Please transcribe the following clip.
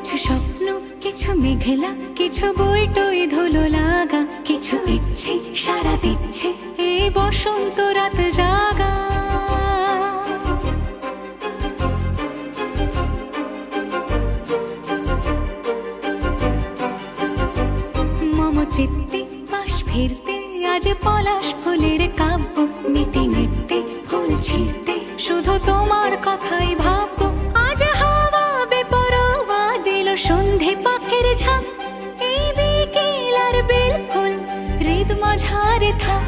কিছু স্বপ্ন, কিছু মেঘলা, কিছু বই টই ধুলো লাগা, কিছু ইচ্ছে সারা দিচ্ছে এই বসন্ত রাত জাগা। মম চিত্তে পাশ ফিরতে আজ পলাশ ফুলের কাব্য, মেতে নৃত্যে ফুল ছিঁড়তে শুধু তোমার কথাই ভাববো। আজ হাওয়া বেপরোয়া দিল সন্ধে পাখির ঝাঁক, এই বিকেল আর বেল ফুল হৃদ মাঝারে থাক।